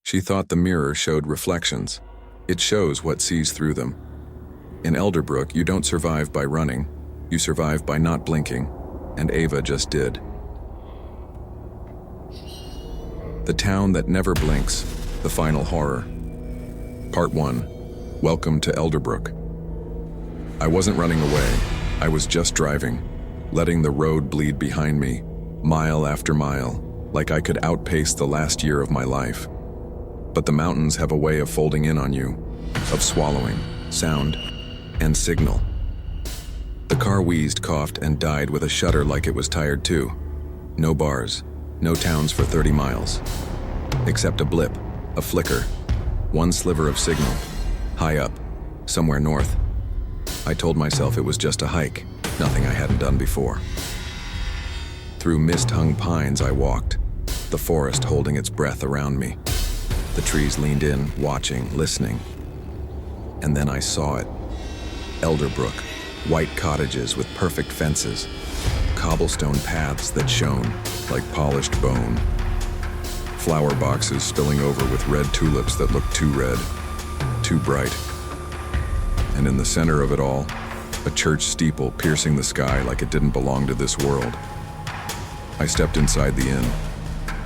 She thought the mirror showed reflections. It shows what sees through them. In Elderbrook, you don't survive by running. You survive by not blinking, and Ava just did. The town that never blinks, the final horror. Part 1. Welcome to Elderbrook. I wasn't running away. I was just driving, letting the road bleed behind me, mile after mile, like I could outpace the last year of my life. But the mountains have a way of folding in on you, of swallowing, sound, and signal. The car wheezed, coughed, and died with a shudder like it was tired too. No bars, no towns for 30 miles. Except a blip, a flicker, one sliver of signal, high up, somewhere north. I told myself it was just a hike, nothing I hadn't done before. Through mist-hung pines I walked, the forest holding its breath around me. The trees leaned in, watching, listening. And then I saw it. Elderbrook, white cottages with perfect fences, cobblestone paths that shone like polished bone, flower boxes spilling over with red tulips that looked too red, too bright. And in the center of it all, a church steeple piercing the sky like it didn't belong to this world. I stepped inside the inn.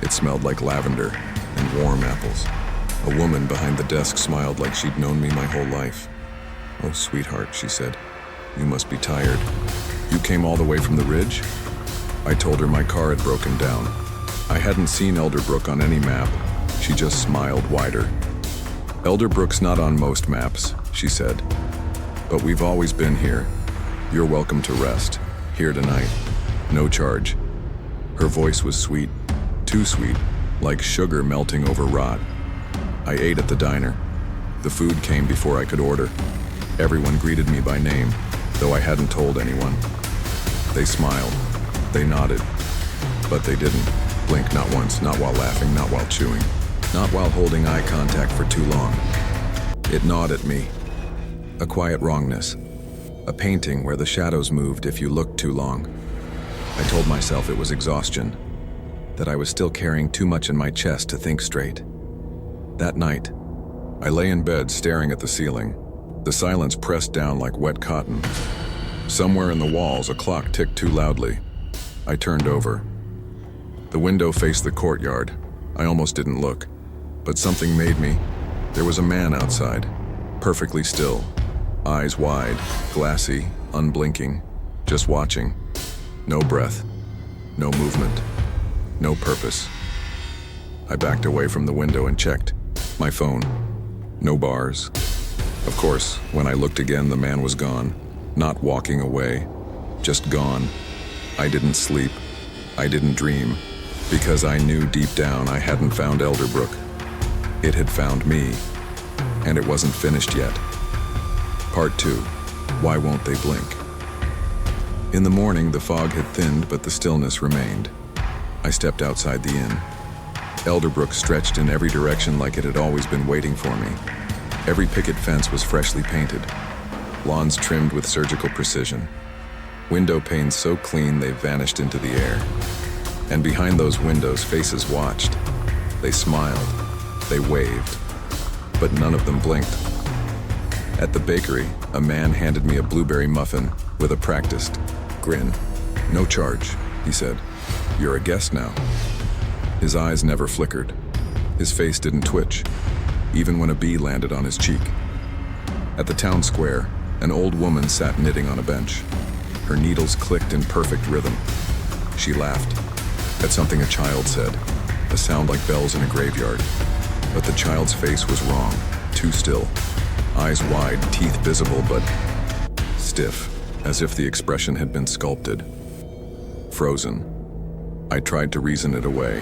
It smelled like lavender and warm apples. A woman behind the desk smiled like she'd known me my whole life. "Oh, sweetheart," she said, "you must be tired. You came all the way from the ridge?" I told her my car had broken down. I hadn't seen Elderbrook on any map. She just smiled wider. "Elderbrook's not on most maps," she said, "but we've always been here. You're welcome to rest, here tonight. No charge." Her voice was sweet, too sweet, like sugar melting over rot. I ate at the diner. The food came before I could order. Everyone greeted me by name, though I hadn't told anyone. They smiled, they nodded, but they didn't blink, not once, not while laughing, not while chewing, not while holding eye contact for too long. It gnawed at me. A quiet wrongness, a painting where the shadows moved if you looked too long. I told myself it was exhaustion, that I was still carrying too much in my chest to think straight. That night, I lay in bed staring at the ceiling, the silence pressed down like wet cotton. Somewhere in the walls, a clock ticked too loudly. I turned over. The window faced the courtyard. I almost didn't look, but something made me. There was a man outside, perfectly still, eyes wide, glassy, unblinking, just watching. No breath, no movement, no purpose. I backed away from the window and checked. My phone. No bars. Of course, when I looked again, the man was gone. Not walking away, just gone. I didn't sleep. I didn't dream, because I knew deep down I hadn't found Elderbrook. It had found me, and it wasn't finished yet. Part 2. Why won't they blink? In the morning, the fog had thinned, but the stillness remained. I stepped outside the inn. Elderbrook stretched in every direction like it had always been waiting for me. Every picket fence was freshly painted, lawns trimmed with surgical precision, window panes so clean they vanished into the air. And behind those windows, faces watched. They smiled, they waved, but none of them blinked. At the bakery, a man handed me a blueberry muffin with a practiced grin. "No charge," he said. "You're a guest now." His eyes never flickered. His face didn't twitch, even when a bee landed on his cheek. At the town square, an old woman sat knitting on a bench. Her needles clicked in perfect rhythm. She laughed at something a child said, a sound like bells in a graveyard. But the child's face was wrong, too still. Eyes wide, teeth visible, but stiff, as if the expression had been sculpted. Frozen. I tried to reason it away.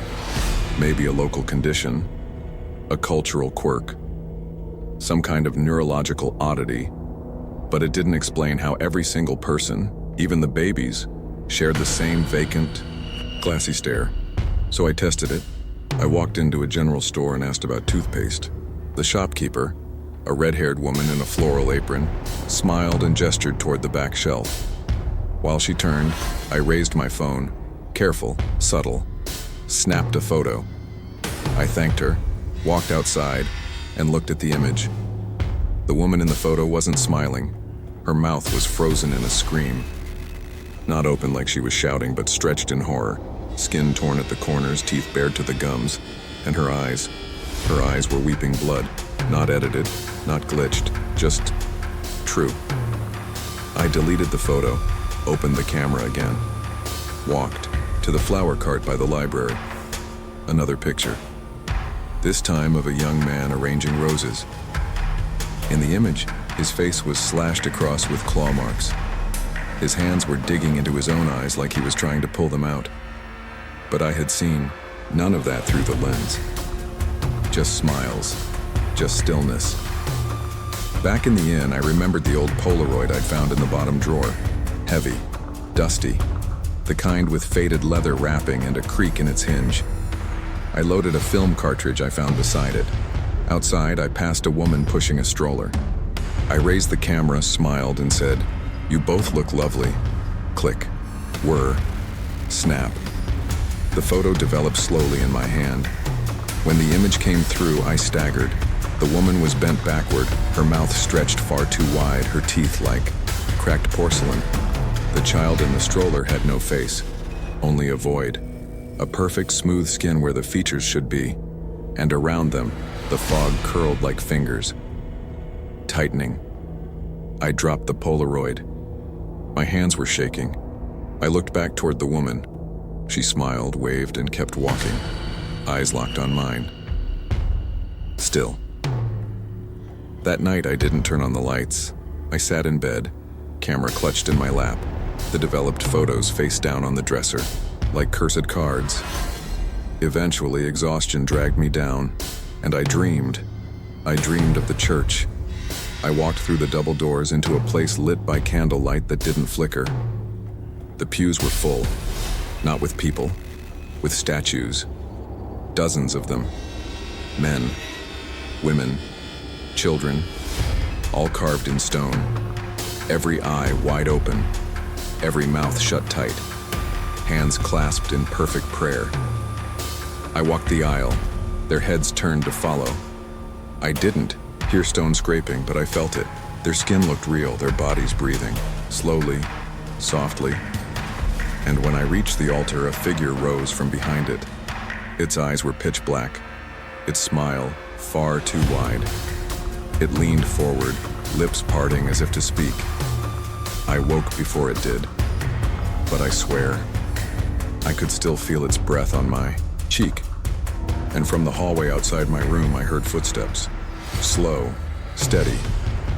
Maybe a local condition, a cultural quirk, some kind of neurological oddity, but it didn't explain how every single person, even the babies, shared the same vacant, glassy stare. So I tested it. I walked into a general store and asked about toothpaste. The shopkeeper, a red-haired woman in a floral apron, smiled and gestured toward the back shelf. While she turned, I raised my phone, careful, subtle, snapped a photo. I thanked her, walked outside, and looked at the image. The woman in the photo wasn't smiling. Her mouth was frozen in a scream. Not open like she was shouting, but stretched in horror, skin torn at the corners, teeth bared to the gums, and her eyes were weeping blood, not edited, not glitched, just true. I deleted the photo, opened the camera again, walked to the flower cart by the library. Another picture, this time of a young man arranging roses. In the image, his face was slashed across with claw marks. His hands were digging into his own eyes like he was trying to pull them out. But I had seen none of that through the lens. Just smiles, just stillness. Back in the inn, I remembered the old Polaroid I'd found in the bottom drawer. Heavy, dusty, the kind with faded leather wrapping and a creak in its hinge. I loaded a film cartridge I found beside it. Outside, I passed a woman pushing a stroller. I raised the camera, smiled, and said, "You both look lovely." Click. Whir. Snap. The photo developed slowly in my hand. When the image came through, I staggered. The woman was bent backward, her mouth stretched far too wide, her teeth like cracked porcelain. The child in the stroller had no face, only a void. A perfect smooth skin where the features should be, and around them, the fog curled like fingers. Tightening. I dropped the Polaroid. My hands were shaking. I looked back toward the woman. She smiled, waved, and kept walking, eyes locked on mine. Still. That night, I didn't turn on the lights. I sat in bed, camera clutched in my lap, the developed photos face down on the dresser, like cursed cards. Eventually, exhaustion dragged me down, and I dreamed. I dreamed of the church. I walked through the double doors into a place lit by candlelight that didn't flicker. The pews were full, not with people, with statues. Dozens of them. Men, women, children, all carved in stone. Every eye wide open, every mouth shut tight, hands clasped in perfect prayer. I walked the aisle, their heads turned to follow. I didn't hear stone scraping, but I felt it. Their skin looked real, their bodies breathing, slowly, softly. And when I reached the altar, a figure rose from behind it. Its eyes were pitch black, its smile far too wide. It leaned forward, lips parting as if to speak. I woke before it did, but I swear, I could still feel its breath on my cheek. And from the hallway outside my room, I heard footsteps. Slow, steady,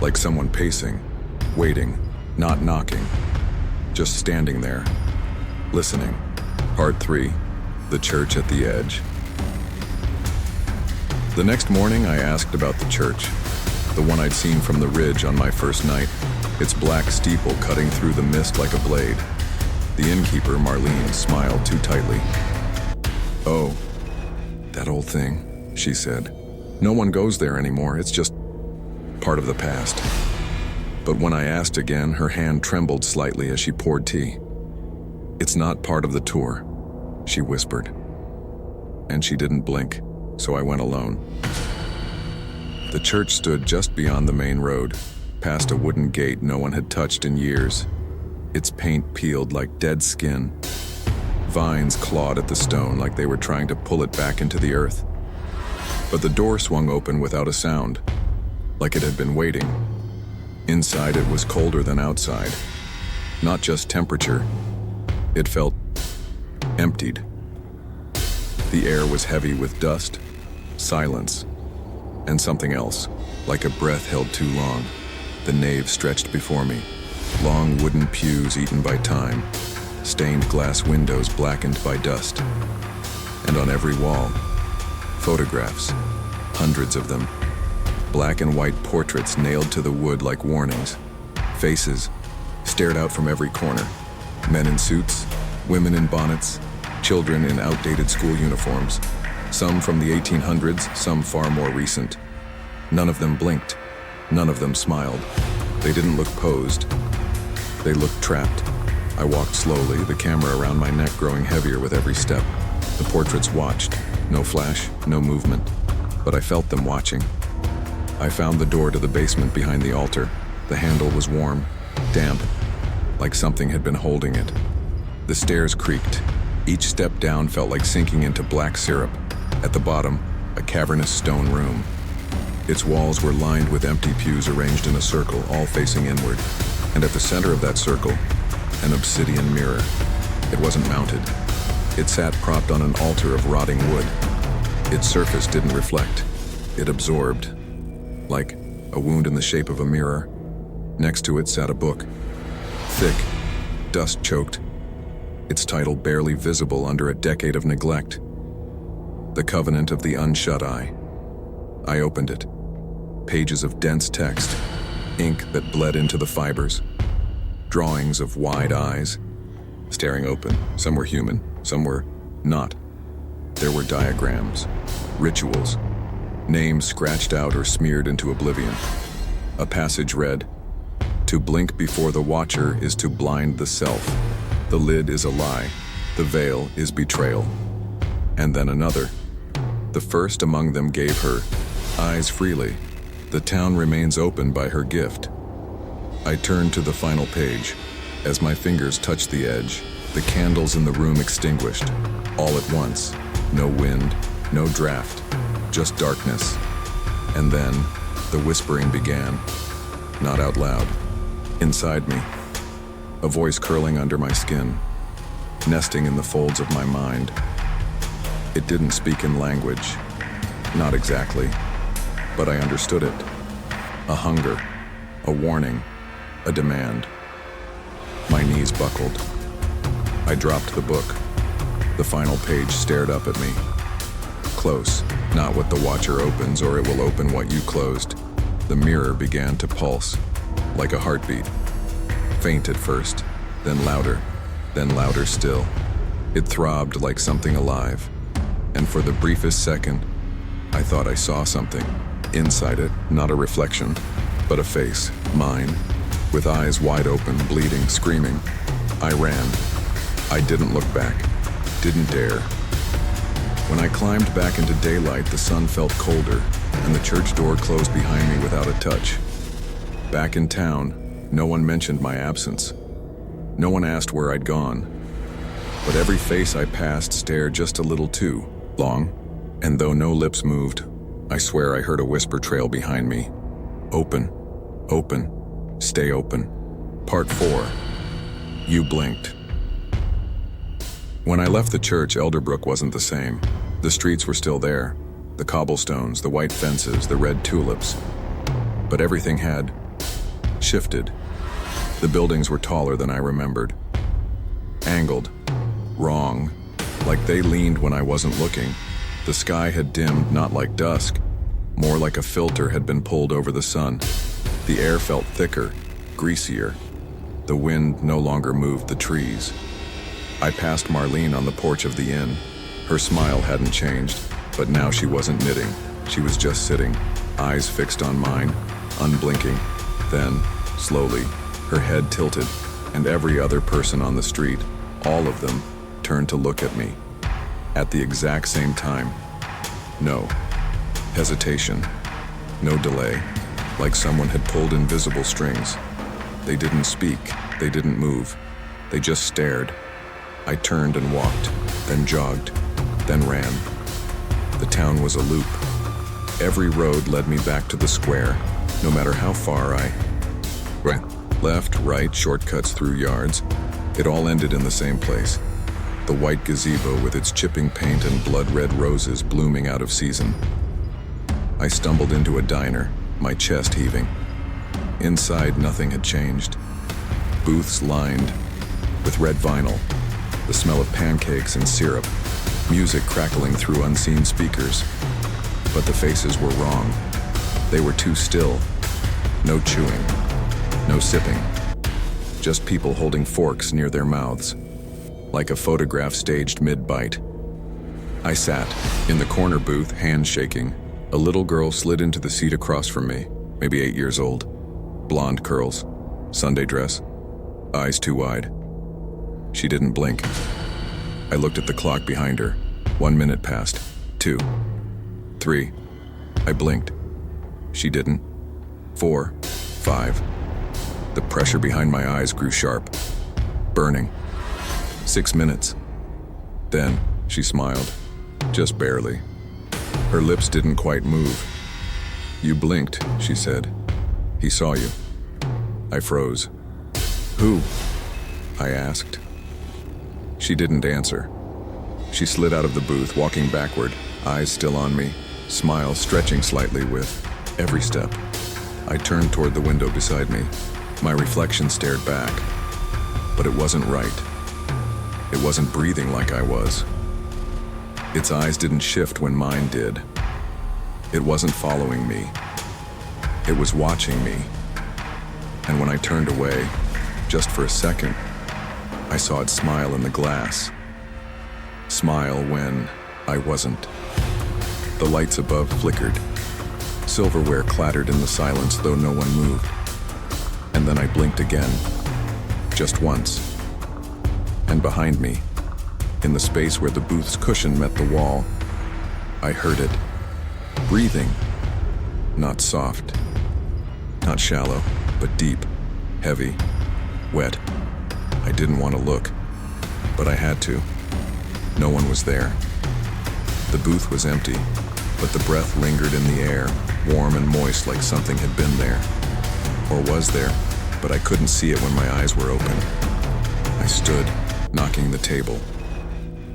like someone pacing, waiting, not knocking, just standing there, listening. Part 3, the church at the edge. The next morning, I asked about the church, the one I'd seen from the ridge on my first night, its black steeple cutting through the mist like a blade. The innkeeper, Marlene, smiled too tightly. "Oh, that old thing," she said. "No one goes there anymore, it's just part of the past." But when I asked again, her hand trembled slightly as she poured tea. "It's not part of the tour," she whispered. And she didn't blink, so I went alone. The church stood just beyond the main road, past a wooden gate no one had touched in years. Its paint peeled like dead skin. Vines clawed at the stone like they were trying to pull it back into the earth. But the door swung open without a sound, like it had been waiting. Inside, it was colder than outside. Not just temperature, it felt emptied. The air was heavy with dust, silence, and something else, like a breath held too long. The nave stretched before me, long wooden pews eaten by time, stained glass windows blackened by dust. And on every wall, photographs, hundreds of them, black and white portraits nailed to the wood like warnings. Faces stared out from every corner, men in suits, women in bonnets, children in outdated school uniforms, some from the 1800s, some far more recent. None of them blinked, none of them smiled. They didn't look posed, they looked trapped. I walked slowly, the camera around my neck growing heavier with every step. The portraits watched, no flash, no movement. but I felt them watching. I found the door to the basement behind the altar. The handle was warm, damp, like something had been holding it. The stairs creaked. Each step down felt like sinking into black syrup. At the bottom, a cavernous stone room. Its walls were lined with empty pews arranged in a circle, all facing inward. And at the center of that circle, an obsidian mirror. It wasn't mounted. It sat propped on an altar of rotting wood. Its surface didn't reflect. It absorbed, like a wound in the shape of a mirror. Next to it sat a book, thick, dust-choked, its title barely visible under a decade of neglect. The Covenant of the Unshut Eye. I opened it. Pages of dense text, ink that bled into the fibers, drawings of wide eyes, staring open. Some were human, some were not. There were diagrams, rituals, names scratched out or smeared into oblivion. A passage read, "To blink before the watcher is to blind the self. The lid is a lie. The veil is betrayal." And then another. "The first among them gave her eyes freely. The town remains open by her gift." I turned to the final page. As my fingers touched the edge, the candles in the room extinguished. All at once. No wind, no draft, just darkness. And then, the whispering began. Not out loud. Inside me. A voice curling under my skin, nesting in the folds of my mind. It didn't speak in language. Not exactly. But I understood it. A hunger, a warning, a demand. My knees buckled. I dropped the book. The final page stared up at me. Close, not what the watcher opens, or it will open what you closed. The mirror began to pulse, like a heartbeat. Faint at first, then louder still. It throbbed like something alive. And for the briefest second, I thought I saw something. Inside it, not a reflection, but a face, mine, with eyes wide open, bleeding, screaming. I ran. I didn't look back, didn't dare. When I climbed back into daylight, the sun felt colder, and the church door closed behind me without a touch. Back in town, no one mentioned my absence. No one asked where I'd gone. But every face I passed stared just a little too long, and though no lips moved, I swear I heard a whisper trail behind me. Open, open, stay open. Part 4. You blinked. When I left the church, Elderbrook wasn't the same. The streets were still there. The cobblestones, the white fences, the red tulips. But everything had shifted. The buildings were taller than I remembered. Angled. Wrong. Like they leaned when I wasn't looking. The sky had dimmed, not like dusk. More like a filter had been pulled over the sun. The air felt thicker, greasier. The wind no longer moved the trees. I passed Marlene on the porch of the inn. Her smile hadn't changed, but now she wasn't knitting. She was just sitting, eyes fixed on mine, unblinking. Then, slowly, her head tilted, and every other person on the street, all of them, turned to look at me. At the exact same time. No hesitation, no delay, like someone had pulled invisible strings. They didn't speak, they didn't move, they just stared. I turned and walked, then jogged, then ran. The town was a loop. Every road led me back to the square, no matter how far I went. Left, right, shortcuts through yards. It all ended in the same place. The white gazebo with its chipping paint and blood-red roses blooming out of season. I stumbled into a diner, my chest heaving. Inside, nothing had changed. Booths lined with red vinyl, the smell of pancakes and syrup, music crackling through unseen speakers. But the faces were wrong. They were too still. No chewing, no sipping. Just people holding forks near their mouths, like a photograph staged mid-bite. I sat, in the corner booth, hands shaking. A little girl slid into the seat across from me, maybe 8 years old. Blonde curls, Sunday dress, eyes too wide. She didn't blink. I looked at the clock behind her. 1 minute passed. 2, 3. I blinked. She didn't. 4, 5. The pressure behind my eyes grew sharp, burning. 6 minutes. Then she smiled, just barely. Her lips didn't quite move. "You blinked," she said. "He saw you." I froze. "Who?" I asked. She didn't answer. She slid out of the booth, walking backward, eyes still on me, smile stretching slightly with every step. I turned toward the window beside me. My reflection stared back, but it wasn't right. It wasn't breathing like I was. Its eyes didn't shift when mine did. It wasn't following me. It was watching me. And when I turned away, just for a second, I saw it smile in the glass. Smile when I wasn't. The lights above flickered. Silverware clattered in the silence, though no one moved. And then I blinked again, just once. And behind me, in the space where the booth's cushion met the wall, I heard it, breathing. Not soft, not shallow, but deep, heavy, wet. I didn't want to look, but I had to. No one was there. The booth was empty, but the breath lingered in the air, warm and moist like something had been there. Or was there, but I couldn't see it when my eyes were open. I stood, knocking the table.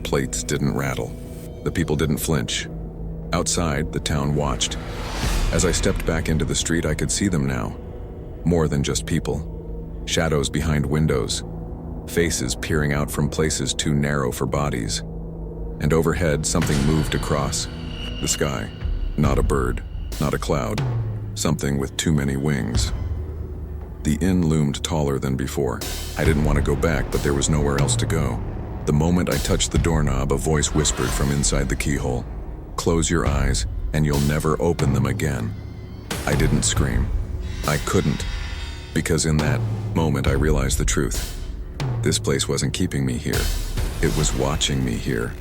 Plates didn't rattle. The people didn't flinch. Outside, the town watched. As I stepped back into the street, I could see them now. More than just people. Shadows behind windows. Faces peering out from places too narrow for bodies. And overhead, something moved across the sky. Not a bird, not a cloud. Something with too many wings. The inn loomed taller than before. I didn't want to go back, but there was nowhere else to go. The moment I touched the doorknob, a voice whispered from inside the keyhole. "Close your eyes, and you'll never open them again." I didn't scream. I couldn't, because in that moment I realized the truth. This place wasn't keeping me here. It was watching me here.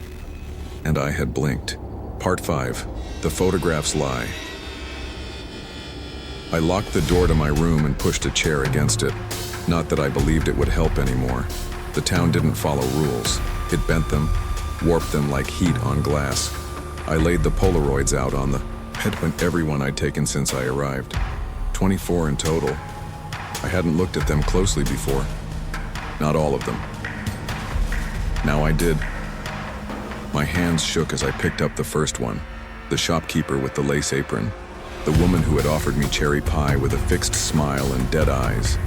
And I had blinked. Part 5. The photographs lie. I locked the door to my room and pushed a chair against it. Not that I believed it would help anymore. The town didn't follow rules. It bent them, warped them like heat on glass. I laid the Polaroids out on the bed when everyone I'd taken since I arrived. 24 in total. I hadn't looked at them closely before. Not all of them. Now I did. My hands shook as I picked up the first one. The shopkeeper with the lace apron. The woman who had offered me cherry pie with a fixed smile and dead eyes.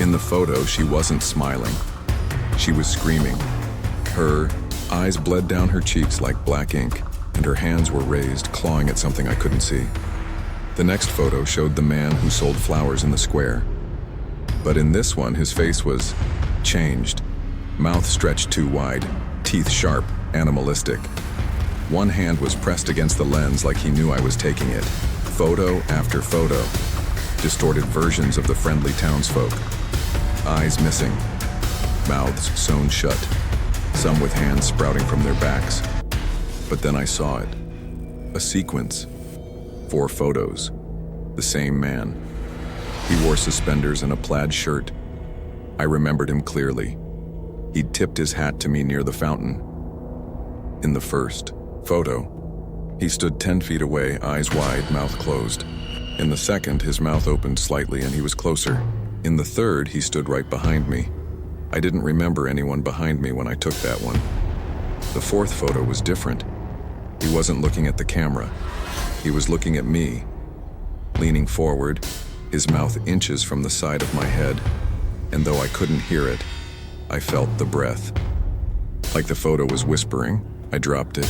In the photo, she wasn't smiling. She was screaming. Her eyes bled down her cheeks like black ink, and her hands were raised, clawing at something I couldn't see. The next photo showed the man who sold flowers in the square. But in this one, his face was changed. Mouth stretched too wide, teeth sharp, animalistic. One hand was pressed against the lens like he knew I was taking it. Photo after photo. Distorted versions of the friendly townsfolk. Eyes missing. Mouths sewn shut. Some with hands sprouting from their backs. But then I saw it. A sequence. 4 photos. The same man. He wore suspenders and a plaid shirt. I remembered him clearly. He'd tipped his hat to me near the fountain. In the first photo, he stood 10 feet away, eyes wide, mouth closed. In the second, his mouth opened slightly and he was closer. In the third, he stood right behind me. I didn't remember anyone behind me when I took that one. The fourth photo was different. He wasn't looking at the camera. He was looking at me, leaning forward, his mouth inches from the side of my head, and though I couldn't hear it, I felt the breath. Like the photo was whispering, I dropped it.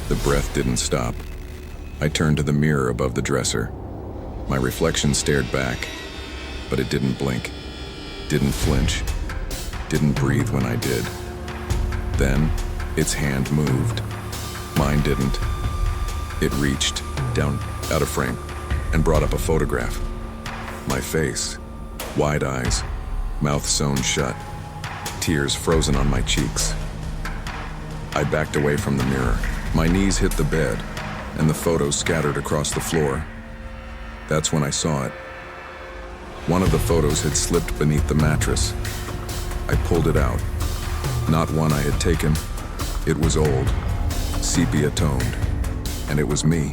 The breath didn't stop. I turned to the mirror above the dresser. My reflection stared back, but it didn't blink, didn't flinch, didn't breathe when I did. Then, its hand moved. Mine didn't. It reached down out of frame and brought up a photograph. My face, wide eyes, mouth sewn shut, tears frozen on my cheeks. I backed away from the mirror. My knees hit the bed. and the photos scattered across the floor. That's when I saw it. One of the photos had slipped beneath the mattress. I pulled it out. Not one I had taken. It was old, sepia-toned, and it was me.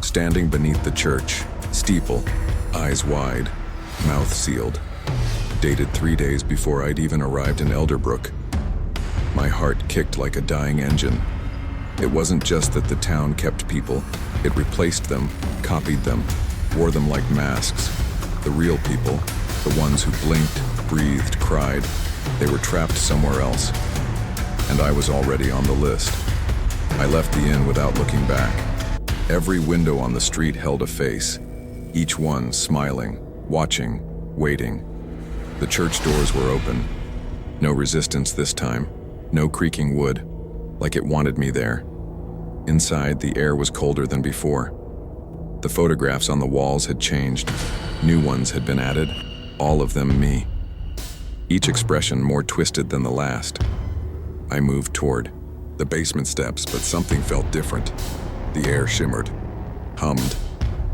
Standing beneath the church, steeple, eyes wide, mouth sealed. Dated 3 days before I'd even arrived in Elderbrook. My heart kicked like a dying engine. It wasn't just that the town kept people, it replaced them, copied them, wore them like masks. The real people, the ones who blinked, breathed, cried, they were trapped somewhere else. And I was already on the list. I left the inn without looking back. Every window on the street held a face, each one smiling, watching, waiting. The church doors were open. No resistance this time, no creaking wood, like it wanted me there. Inside, the air was colder than before. The photographs on the walls had changed. New ones had been added, all of them me. Each expression more twisted than the last. I moved toward the basement steps, but something felt different. The air shimmered, hummed,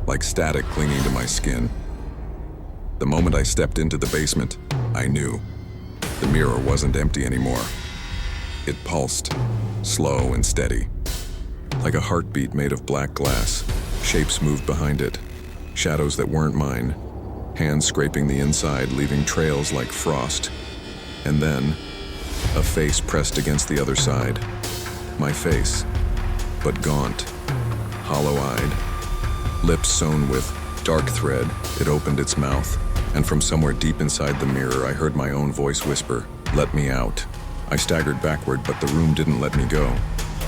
like static clinging to my skin. The moment I stepped into the basement, I knew. The mirror wasn't empty anymore. It pulsed, slow and steady. Like a heartbeat made of black glass, shapes moved behind it, shadows that weren't mine, hands scraping the inside, leaving trails like frost. And then, a face pressed against the other side. My face, but gaunt, hollow-eyed, lips sewn with dark thread. It opened its mouth, and from somewhere deep inside the mirror, I heard my own voice whisper, "Let me out." I staggered backward, but the room didn't let me go.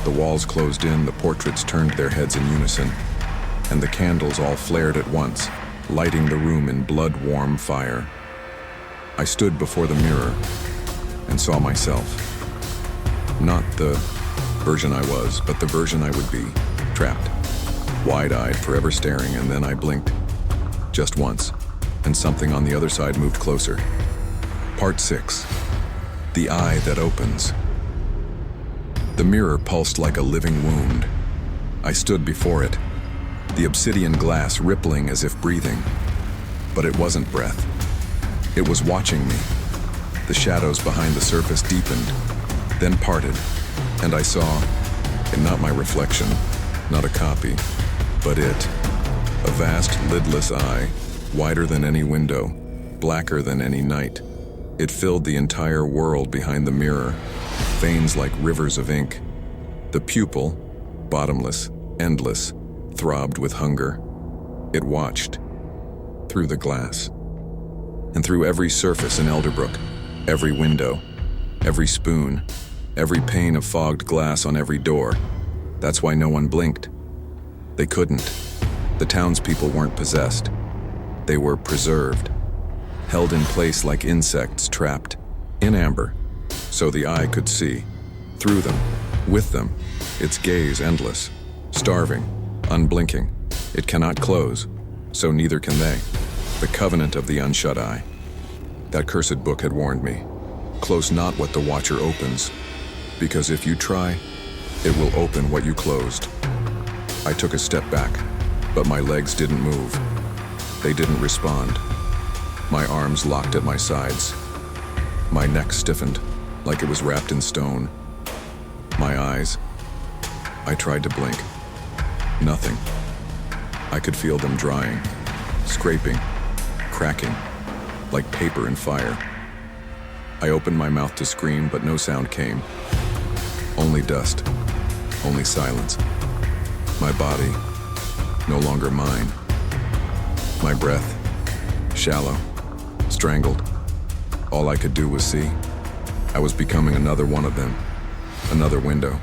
The walls closed in, the portraits turned their heads in unison, and the candles all flared at once, lighting the room in blood-warm fire. I stood before the mirror and saw myself. Not the version I was, but the version I would be, trapped, wide-eyed, forever staring, and then I blinked. Just once, and something on the other side moved closer. Part 6. The eye that opens. The mirror pulsed like a living wound. I stood before it, the obsidian glass rippling as if breathing. But it wasn't breath. It was watching me. The shadows behind the surface deepened, then parted, and I saw, and not my reflection, not a copy, but it. A vast, lidless eye, wider than any window, blacker than any night. It filled the entire world behind the mirror, veins like rivers of ink. The pupil, bottomless, endless, throbbed with hunger. It watched, through the glass. And through every surface in Elderbrook, every window, every spoon, every pane of fogged glass on every door. That's why no one blinked. They couldn't. The townspeople weren't possessed. They were preserved, held in place like insects trapped, in amber, so the eye could see, through them, with them, its gaze endless, starving, unblinking. It cannot close, so neither can they. The covenant of the unshut eye. That cursed book had warned me. Close not what the watcher opens, because if you try, it will open what you closed. I took a step back, but my legs didn't move. They didn't respond. My arms locked at my sides. My neck stiffened, like it was wrapped in stone. My eyes, I tried to blink. Nothing. I could feel them drying, scraping, cracking, like paper in fire. I opened my mouth to scream, but no sound came. Only dust, only silence. My body, no longer mine. My breath, shallow, strangled. All I could do was see. I was becoming another one of them. Another window,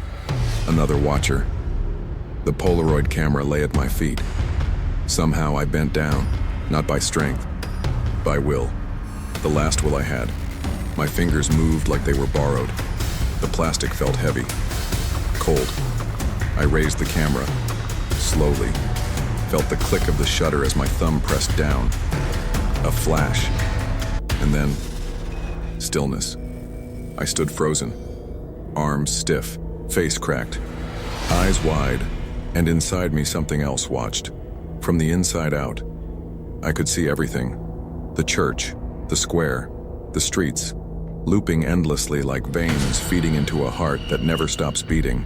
another watcher. The Polaroid camera lay at my feet. Somehow I bent down, not by strength, by will. The last will I had. My fingers moved like they were borrowed. The plastic felt heavy, cold. I raised the camera, slowly. Felt the click of the shutter as my thumb pressed down. A flash, and then stillness. I stood frozen, arms stiff, face cracked, eyes wide, And inside me, something else watched. From the inside out, I could see everything. The church, the square, the streets, looping endlessly like veins feeding into a heart that never stops beating.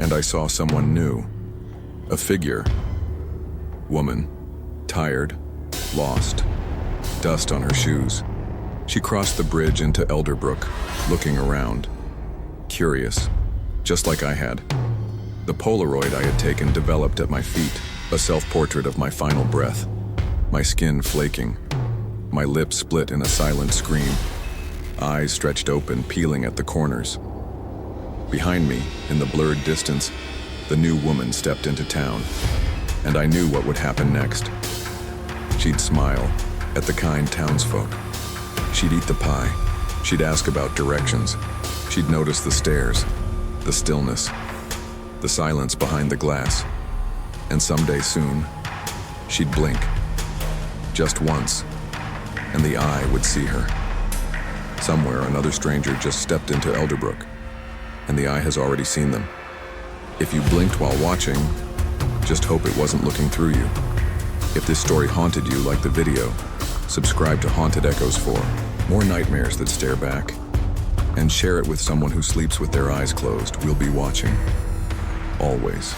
And I saw someone new. A figure. Woman. Tired. Lost. Dust on her shoes. She crossed the bridge into Elderbrook, looking around. Curious. Just like I had. The Polaroid I had taken developed at my feet, a self-portrait of my final breath. My skin flaking. My lips split in a silent scream. Eyes stretched open, peeling at the corners. Behind me, in the blurred distance, the new woman stepped into town. And I knew what would happen next. She'd smile at the kind townsfolk. She'd eat the pie. She'd ask about directions. She'd notice the stares, the stillness, the silence behind the glass. And someday soon, she'd blink. Just once, and the eye would see her. Somewhere, another stranger just stepped into Elderbrook, and the eye has already seen them. If you blinked while watching, just hope it wasn't looking through you. If this story haunted you like the video, subscribe to Haunted Echoes for more nightmares that stare back, and share it with someone who sleeps with their eyes closed. We'll be watching. Always.